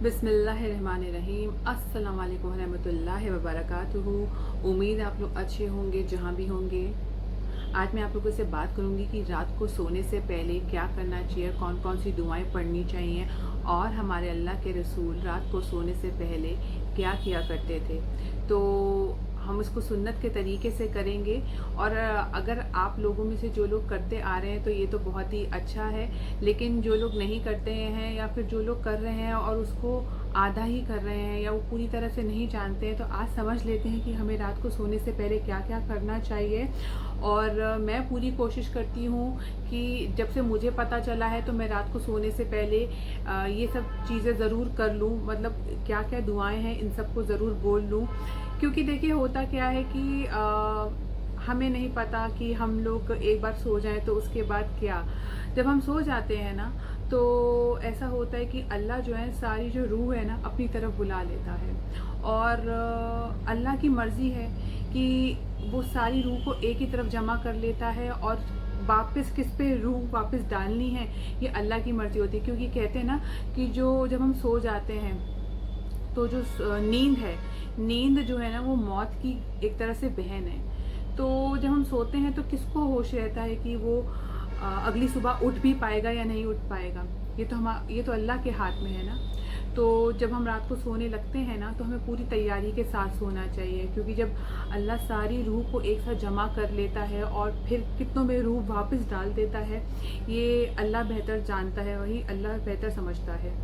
बिस्मिल्लाहिर्रहमानिर्रहीम। अस्सलाम वालेकुम रहमतुल्लाहि व बरकातुहू। उम्मीद है आप लोग अच्छे होंगे जहाँ भी होंगे। आज मैं आप लोगों से बात करूंगी कि रात को सोने से पहले क्या करना चाहिए, कौन कौन सी दुआएं पढ़नी चाहिए और हमारे अल्लाह के रसूल रात को सोने से पहले क्या किया करते थे। तो हम इसको सुन्नत के तरीके से करेंगे और अगर आप लोगों में से जो लोग करते आ रहे हैं तो ये तो बहुत ही अच्छा है, लेकिन जो लोग नहीं करते हैं या फिर जो लोग कर रहे हैं और उसको आधा ही कर रहे हैं या वो पूरी तरह से नहीं जानते हैं, तो आज समझ लेते हैं कि हमें रात को सोने से पहले क्या क्या करना चाहिए। और मैं पूरी कोशिश करती हूँ कि जब से मुझे पता चला है तो मैं रात को सोने से पहले ये सब चीज़ें ज़रूर कर लूँ, मतलब क्या क्या दुआएं हैं इन सबको ज़रूर बोल लूँ। क्योंकि देखिए होता क्या है कि हमें नहीं पता कि हम लोग एक बार सो जाएं तो उसके बाद क्या। जब हम सो जाते हैं ना तो ऐसा होता है कि अल्लाह जो है सारी जो रूह है ना अपनी तरफ बुला लेता है और अल्लाह की मर्ज़ी है कि वो सारी रूह को एक ही तरफ जमा कर लेता है और वापस किस पे रूह वापस डालनी है ये अल्लाह की मर्ज़ी होती है। क्योंकि कहते हैं ना कि जब हम सो जाते हैं तो जो नींद जो है ना वो मौत की एक तरह से बहन है। तो जब हम सोते हैं तो किसको होश रहता है कि वो अगली सुबह उठ भी पाएगा या नहीं उठ पाएगा। ये तो अल्लाह के हाथ में है ना। तो जब हम रात को सोने लगते हैं ना तो हमें पूरी तैयारी के साथ सोना चाहिए, क्योंकि जब अल्लाह सारी रूह को एक साथ जमा कर लेता है और फिर कितनों में रूह वापस डाल देता है, ये अल्लाह बेहतर जानता है, वही अल्लाह बेहतर समझता है।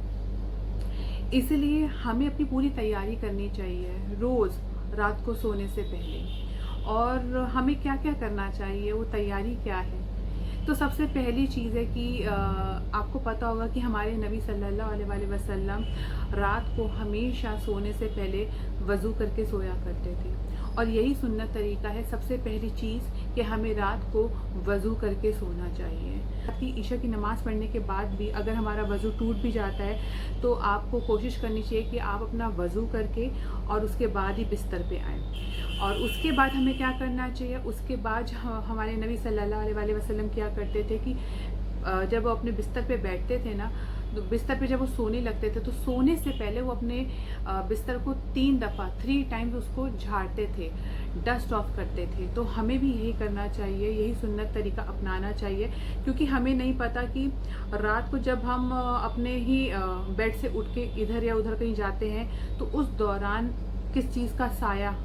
इसलिए हमें अपनी पूरी तैयारी करनी चाहिए रोज़ रात को सोने से पहले। और हमें क्या क्या करना चाहिए, वो तैयारी क्या है। तो सबसे पहली चीज़ है कि आपको पता होगा कि हमारे नबी सल्लल्लाहु अलैहि वसल्लम रात को हमेशा सोने से पहले वज़ू करके सोया करते थे और यही सुन्नत तरीका है। सबसे पहली चीज़ कि हमें रात को वज़ू करके सोना चाहिए। रात की ईशा की नमाज़ पढ़ने के बाद भी अगर हमारा वज़ू टूट भी जाता है तो आपको कोशिश करनी चाहिए कि आप अपना वज़ू करके और उसके बाद ही बिस्तर पे आएँ। और उसके बाद हमें क्या करना चाहिए, उसके बाद हमारे नबी सल्लल्लाहु अलैहि वसल्लम क्या करते थे कि जब वो अपने बिस्तर पे बैठते थे ना, तो बिस्तर पे जब वो सोने लगते थे तो सोने से पहले वो अपने बिस्तर को 3 टाइम्स उसको झाड़ते थे, डस्ट ऑफ करते थे। तो हमें भी यही करना चाहिए, यही सुन्नत तरीका अपनाना चाहिए। क्योंकि हमें नहीं पता कि रात को जब हम अपने ही बेड से उठ के इधर या उधर कहीं जाते हैं तो उस दौरान किस चीज़ का साया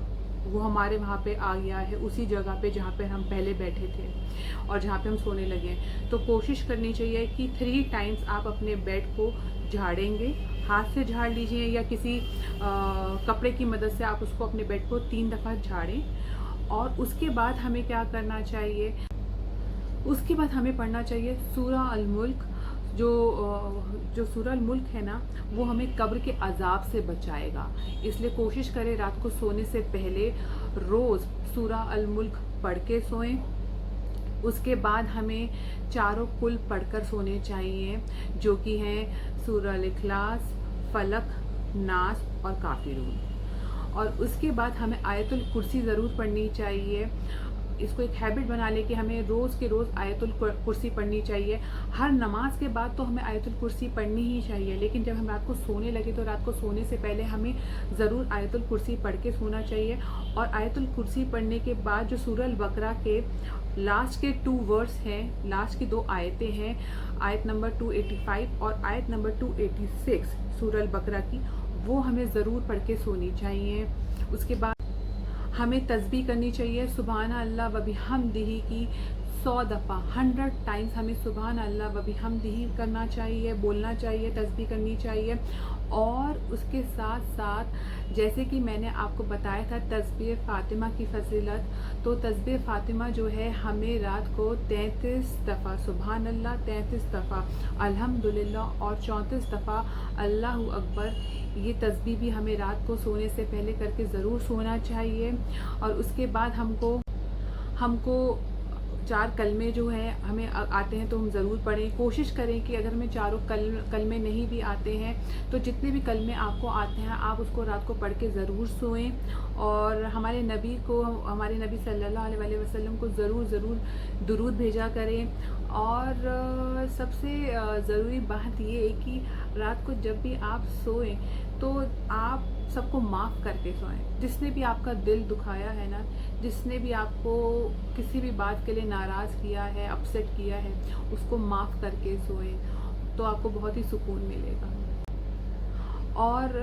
वो हमारे वहाँ पे आ गया है, उसी जगह पे जहाँ पे हम पहले बैठे थे और जहाँ पे हम सोने लगे। तो कोशिश करनी चाहिए कि 3 टाइम्स आप अपने बेड को झाड़ेंगे, हाथ से झाड़ लीजिए या किसी कपड़े की मदद से आप उसको अपने बेड को 3 दफ़ा झाड़ें। और उसके बाद हमें क्या करना चाहिए, उसके बाद हमें पढ़ना चाहिए सूरा अल मुल्क। जो सूरा अल मुल्क है ना वो हमें कब्र के अजाब से बचाएगा। इसलिए कोशिश करें रात को सोने से पहले रोज़ सूरा अल मुल्क पढ़ के सोएं। उसके बाद हमें चारों कुल पढ़कर सोने चाहिए, जो कि हैं सूरा अल इखलास, फलक, नास और काफिरून। और उसके बाद हमें आयतुल कुर्सी ज़रूर पढ़नी चाहिए। इसको एक हैबिट बना ले कि हमें रोज़ के रोज़ आयतुल कुर्सी पढ़नी चाहिए। हर नमाज के बाद तो हमें आयतुल कुर्सी पढ़नी ही चाहिए, लेकिन जब हम रात को सोने लगे तो रात को सोने से पहले हमें ज़रूर आयतुल कुर्सी पढ़ के सोना चाहिए। और आयतुल कुर्सी पढ़ने के बाद जो सूरह अल बकरा के लास्ट के 2 वर्ड्स हैं, लास्ट की 2 आयतें हैं, आयत नंबर 285 और आयत नंबर 286 सूरह अल बकरा की, वो हमें ज़रूर पढ़ के सोनी चाहिए। उसके बाद हमें तस्बीह करनी चाहिए सुबहान अल्लाह व बिहम्दिही की 100 दफ़ा, 100 टाइम्स हमें सुबहान अल्लाह व बिहम्दिही करना चाहिए, बोलना चाहिए, तस्बीह करनी चाहिए। और उसके साथ साथ जैसे कि मैंने आपको बताया था तस्बीह फ़ातिमा की फजीलत, तो तस्बीह फ़ातिमा जो है हमें रात को 33 दफ़ा सुबहान अल्लाह, 33 दफ़ा अल्हम्दुलिल्लाह और 34 दफ़ा अल्लाहु अकबर, ये तस्बीह भी हमें रात को सोने से पहले करके ज़रूर सोना चाहिए। और उसके बाद हमको 4 कलमे जो हैं हमें आते हैं तो हम ज़रूर पढ़ें। कोशिश करें कि अगर हमें चारों कलमे नहीं भी आते हैं तो जितने भी कलमे आपको आते हैं आप उसको रात को पढ़ के ज़रूर सोएं। और हमारे नबी सल्लल्लाहु अलैहि वसल्लम को ज़रूर दुरूद भेजा करें। और सबसे ज़रूरी बात ये है कि रात को जब भी आप सोएं तो आप सबको माफ़ करके सोएं। जिसने भी आपका दिल दुखाया है ना, जिसने भी आपको किसी भी बात के लिए नाराज़ किया है, अपसेट किया है, उसको माफ़ करके सोएं, तो आपको बहुत ही सुकून मिलेगा। और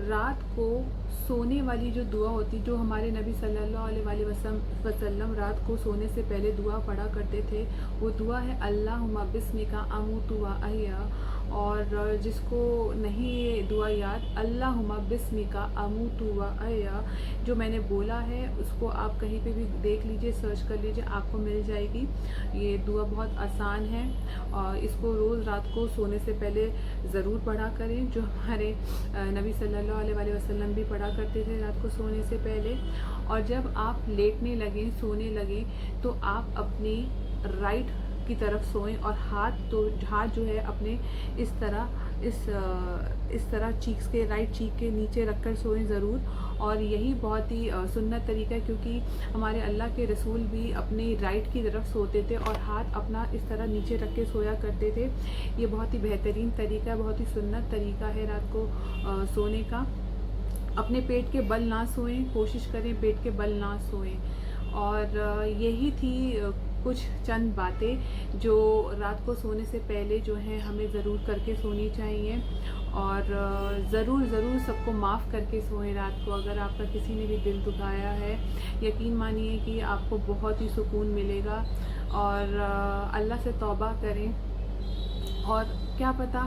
रात को सोने वाली जो दुआ होती, जो हमारे नबी सल्लल्लाहु अलैहि वसल्लम रात को सोने से पहले दुआ पढ़ा करते थे, वो दुआ है अल्लाहुम्मा बिस्मिका अमूतु व अहया। और जिसको नहीं ये दुआ याद, अल्लाहुम्मा बिस्मिका अमूतु व अहया, जो मैंने बोला है उसको आप कहीं पे भी देख लीजिए, सर्च कर लीजिए, आपको मिल जाएगी। ये दुआ बहुत आसान है और इसको रोज़ रात को सोने से पहले ज़रूर पढ़ा करें, जो हमारे नबी सल्लल्लाहु अलैहि वसल्लम भी पढ़ा करते थे रात को सोने से पहले। और जब आप लेटने लगें, सोने लगें, तो आप अपनी राइट की तरफ सोएं और हाथ जो है अपने इस तरह चीक्स के, राइट चीक के नीचे रखकर सोएं ज़रूर। और यही बहुत ही सुन्नत तरीका है, क्योंकि हमारे अल्लाह के रसूल भी अपनी राइट की तरफ सोते थे और हाथ अपना इस तरह नीचे रख के सोया करते थे। ये बहुत ही बेहतरीन तरीका है, बहुत ही सुन्नत तरीका है रात को सोने का। अपने पेट के बल ना सोएं, कोशिश करें पेट के बल ना सोएं। और यही थी कुछ चंद बातें जो रात को सोने से पहले जो है हमें ज़रूर करके सोनी चाहिए। और ज़रूर सबको माफ़ करके सोएं रात को। अगर आपका किसी ने भी दिल दुखाया है, यकीन मानिए कि आपको बहुत ही सुकून मिलेगा। और अल्लाह से तौबा करें, और क्या पता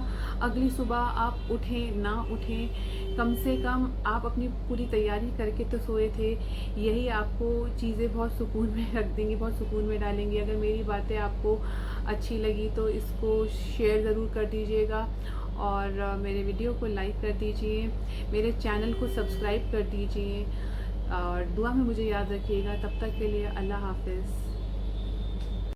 अगली सुबह आप उठें ना उठें, कम से कम आप अपनी पूरी तैयारी करके तो सोए थे। यही आपको चीज़ें बहुत सुकून में रख देंगी, बहुत सुकून में डालेंगी। अगर मेरी बातें आपको अच्छी लगी तो इसको शेयर ज़रूर कर दीजिएगा, और मेरे वीडियो को लाइक कर दीजिए, मेरे चैनल को सब्सक्राइब कर दीजिए, और दुआ में मुझे याद रखिएगा। तब तक के लिए अल्लाह हाफ़िज़।